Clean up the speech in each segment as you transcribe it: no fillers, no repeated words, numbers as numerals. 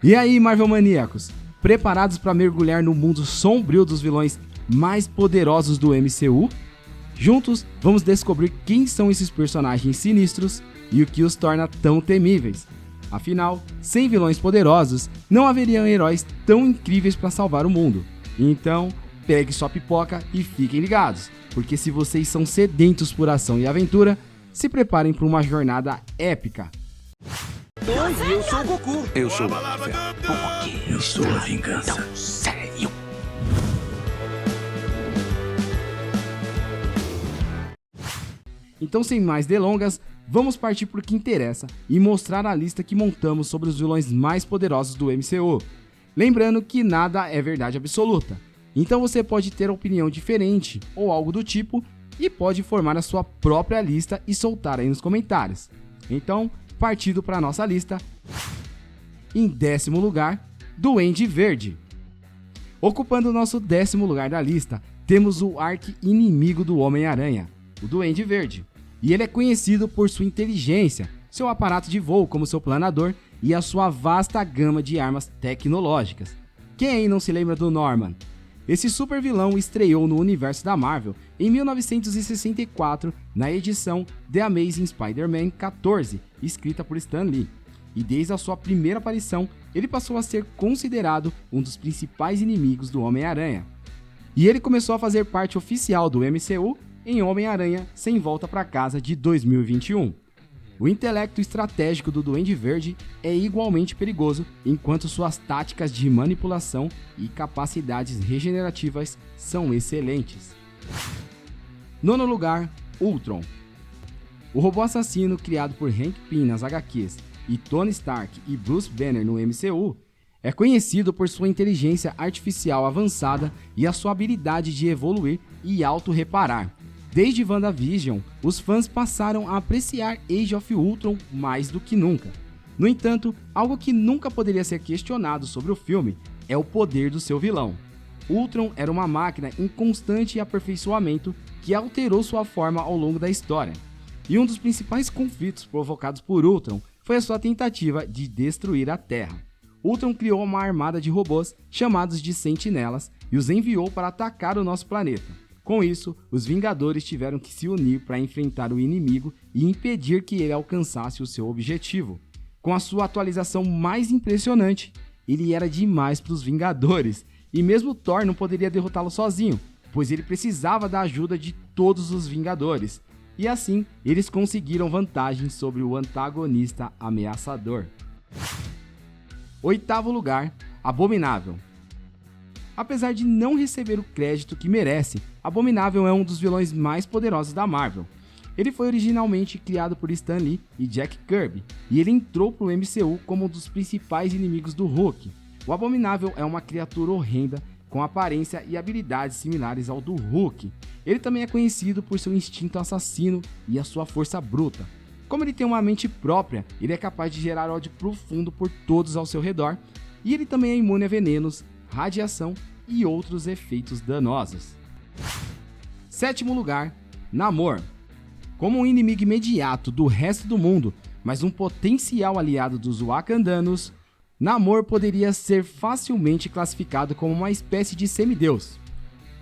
E aí, Marvel maníacos, preparados para mergulhar no mundo sombrio dos vilões mais poderosos do MCU? Juntos, vamos descobrir quem são esses personagens sinistros e o que os torna tão temíveis. Afinal, sem vilões poderosos, não haveriam heróis tão incríveis para salvar o mundo. Então, pegue sua pipoca e fiquem ligados, porque se vocês são sedentos por ação e aventura, se preparem para uma jornada épica. Oi, eu sou o Goku. Eu sou o Marvel. Eu sou a vingança. Sério? Então, sem mais delongas, vamos partir para o que interessa e mostrar a lista que montamos sobre os vilões mais poderosos do MCU. Lembrando que nada é verdade absoluta, então você pode ter opinião diferente ou algo do tipo e pode formar a sua própria lista e soltar aí nos comentários. Então, partindo para a nossa lista, em 10º lugar, Duende Verde. Ocupando o nosso 10º lugar da lista, temos o arqui-inimigo do Homem-Aranha, o Duende Verde. E ele é conhecido por sua inteligência, seu aparato de voo como seu planador e a sua vasta gama de armas tecnológicas. Quem aí não se lembra do Norman? Esse super vilão estreou no universo da Marvel em 1964 na edição The Amazing Spider-Man 14, escrita por Stan Lee. E desde a sua primeira aparição, ele passou a ser considerado um dos principais inimigos do Homem-Aranha. E ele começou a fazer parte oficial do MCU em Homem-Aranha Sem Volta para Casa de 2021. O intelecto estratégico do Duende Verde é igualmente perigoso, enquanto suas táticas de manipulação e capacidades regenerativas são excelentes. 9º lugar, Ultron. O robô assassino criado por Hank Pym nas HQs e Tony Stark e Bruce Banner no MCU é conhecido por sua inteligência artificial avançada e a sua habilidade de evoluir e auto-reparar. Desde WandaVision, os fãs passaram a apreciar Age of Ultron mais do que nunca. No entanto, algo que nunca poderia ser questionado sobre o filme é o poder do seu vilão. Ultron era uma máquina em constante aperfeiçoamento que alterou sua forma ao longo da história. E um dos principais conflitos provocados por Ultron foi a sua tentativa de destruir a Terra. Ultron criou uma armada de robôs chamados de Sentinelas e os enviou para atacar o nosso planeta. Com isso, os Vingadores tiveram que se unir para enfrentar o inimigo e impedir que ele alcançasse o seu objetivo. Com a sua atualização mais impressionante, ele era demais para os Vingadores, e mesmo Thor não poderia derrotá-lo sozinho, pois ele precisava da ajuda de todos os Vingadores. E assim, eles conseguiram vantagem sobre o antagonista ameaçador. 8º lugar, Abominável. Apesar de não receber o crédito que merece, Abominável é um dos vilões mais poderosos da Marvel. Ele foi originalmente criado por Stan Lee e Jack Kirby, e ele entrou para o MCU como um dos principais inimigos do Hulk. O Abominável é uma criatura horrenda, com aparência e habilidades similares ao do Hulk. Ele também é conhecido por seu instinto assassino e a sua força bruta. Como ele tem uma mente própria, ele é capaz de gerar ódio profundo por todos ao seu redor, e ele também é imune a venenos, radiação e outros efeitos danosos. 7º lugar, Namor. Como um inimigo imediato do resto do mundo, mas um potencial aliado dos Wakandanos, Namor poderia ser facilmente classificado como uma espécie de semideus.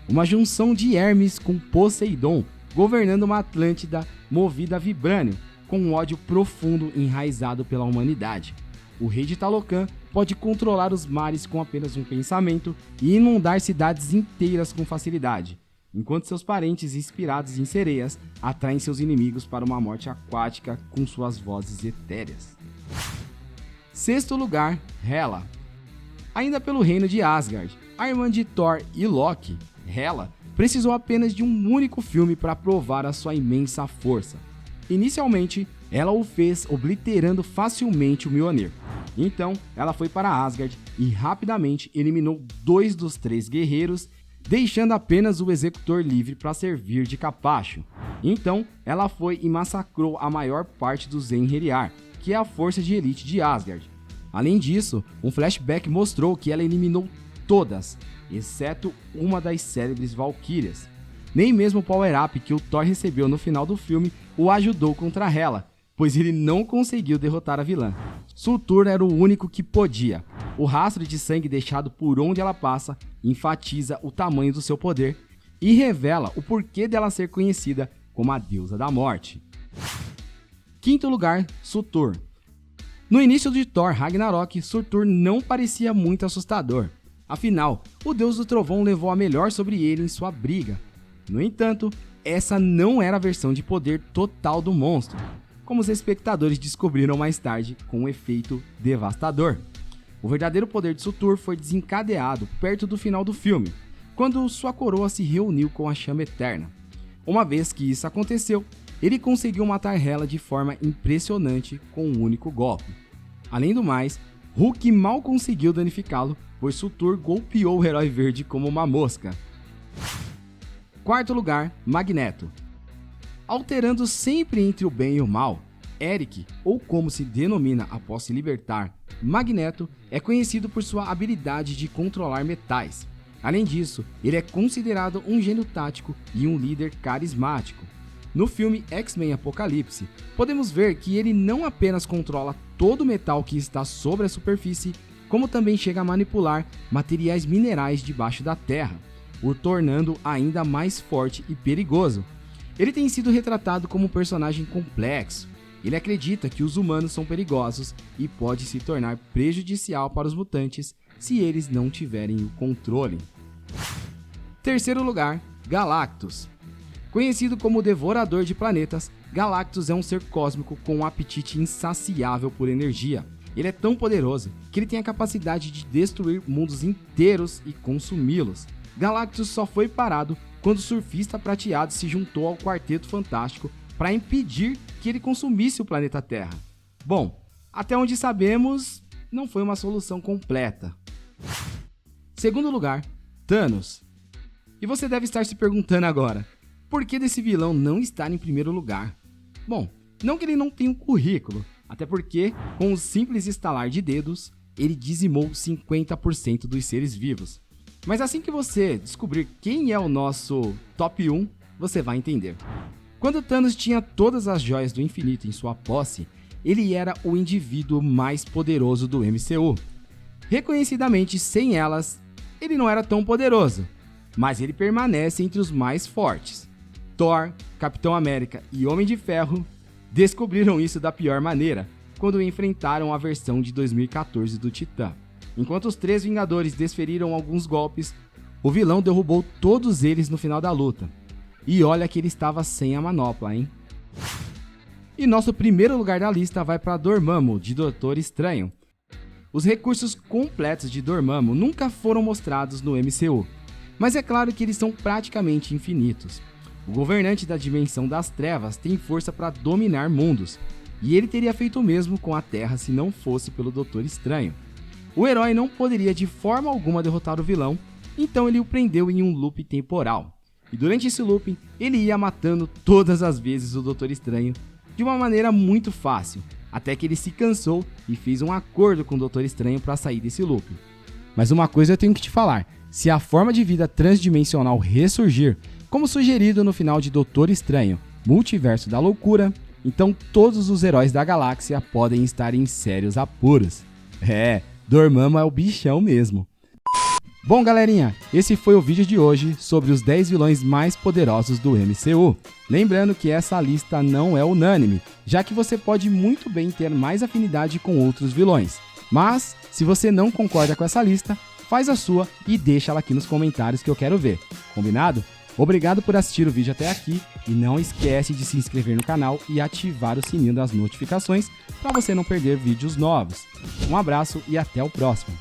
Uma junção de Hermes com Poseidon, governando uma Atlântida movida a vibrânio, com um ódio profundo enraizado pela humanidade. O rei de Talocan pode controlar os mares com apenas um pensamento e inundar cidades inteiras com facilidade, enquanto seus parentes inspirados em sereias atraem seus inimigos para uma morte aquática com suas vozes etéreas. 6º lugar, Hela. Ainda pelo reino de Asgard, a irmã de Thor e Loki, Hela, precisou apenas de um único filme para provar a sua imensa força. Inicialmente, ela o fez obliterando facilmente o Mjolnir. Então, ela foi para Asgard e rapidamente eliminou 2 dos 3 guerreiros, deixando apenas o Executor livre para servir de capacho. Então, ela foi e massacrou a maior parte dos Einherjar, que é a força de elite de Asgard. Além disso, um flashback mostrou que ela eliminou todas, exceto uma das célebres Valquírias. Nem mesmo o power-up que o Thor recebeu no final do filme o ajudou contra Hela, pois ele não conseguiu derrotar a vilã. Surtur era o único que podia. O rastro de sangue deixado por onde ela passa enfatiza o tamanho do seu poder e revela o porquê dela ser conhecida como a deusa da morte. Quinto lugar, Surtur. No início de Thor Ragnarok, Surtur não parecia muito assustador. Afinal, o deus do trovão levou a melhor sobre ele em sua briga. No entanto, essa não era a versão de poder total do monstro, como os espectadores descobriram mais tarde com um efeito devastador. O verdadeiro poder de Surtur foi desencadeado perto do final do filme, quando sua coroa se reuniu com a Chama Eterna. Uma vez que isso aconteceu, ele conseguiu matar Hela de forma impressionante com um único golpe. Além do mais, Hulk mal conseguiu danificá-lo, pois Surtur golpeou o Herói Verde como uma mosca. Quarto lugar, Magneto. Alterando sempre entre o bem e o mal, Eric, ou como se denomina após se libertar, Magneto, é conhecido por sua habilidade de controlar metais. Além disso, ele é considerado um gênio tático e um líder carismático. No filme X-Men Apocalipse, podemos ver que ele não apenas controla todo o metal que está sobre a superfície, como também chega a manipular materiais minerais debaixo da terra, o tornando ainda mais forte e perigoso. Ele tem sido retratado como um personagem complexo. Ele acredita que os humanos são perigosos e pode se tornar prejudicial para os mutantes se eles não tiverem o controle. Terceiro lugar, Galactus. Conhecido como Devorador de Planetas, Galactus é um ser cósmico com um apetite insaciável por energia. Ele é tão poderoso que ele tem a capacidade de destruir mundos inteiros e consumi-los. Galactus só foi parado quando o Surfista Prateado se juntou ao Quarteto Fantástico para impedir que ele consumisse o planeta Terra. Bom, até onde sabemos, não foi uma solução completa. Segundo lugar, Thanos. E você deve estar se perguntando agora, por que desse vilão não estar em primeiro lugar? Bom, não que ele não tenha um currículo, até porque, com um simples estalar de dedos, ele dizimou 50% dos seres vivos. Mas assim que você descobrir quem é o nosso top 1, você vai entender. Quando Thanos tinha todas as joias do infinito em sua posse, ele era o indivíduo mais poderoso do MCU. Reconhecidamente, sem elas, ele não era tão poderoso, mas ele permanece entre os mais fortes. Thor, Capitão América e Homem de Ferro descobriram isso da pior maneira, quando enfrentaram a versão de 2014 do Titã. Enquanto os três Vingadores desferiram alguns golpes, o vilão derrubou todos eles no final da luta. E olha que ele estava sem a manopla, hein? E nosso primeiro lugar da lista vai para Dormammu, de Doutor Estranho. Os recursos completos de Dormammu nunca foram mostrados no MCU, mas é claro que eles são praticamente infinitos. O governante da Dimensão das Trevas tem força para dominar mundos, e ele teria feito o mesmo com a Terra se não fosse pelo Doutor Estranho. O herói não poderia de forma alguma derrotar o vilão, então ele o prendeu em um loop temporal. E durante esse looping, ele ia matando todas as vezes o Doutor Estranho de uma maneira muito fácil, até que ele se cansou e fez um acordo com o Doutor Estranho para sair desse looping. Mas uma coisa eu tenho que te falar, se a forma de vida transdimensional ressurgir, como sugerido no final de Doutor Estranho, Multiverso da Loucura, então todos os heróis da galáxia podem estar em sérios apuros. Dormammu é o bichão mesmo. Bom, galerinha, esse foi o vídeo de hoje sobre os 10 vilões mais poderosos do MCU. Lembrando que essa lista não é unânime, já que você pode muito bem ter mais afinidade com outros vilões. Mas, se você não concorda com essa lista, faz a sua e deixa ela aqui nos comentários que eu quero ver. Combinado? Obrigado por assistir o vídeo até aqui e não esquece de se inscrever no canal e ativar o sininho das notificações para você não perder vídeos novos. Um abraço e até o próximo.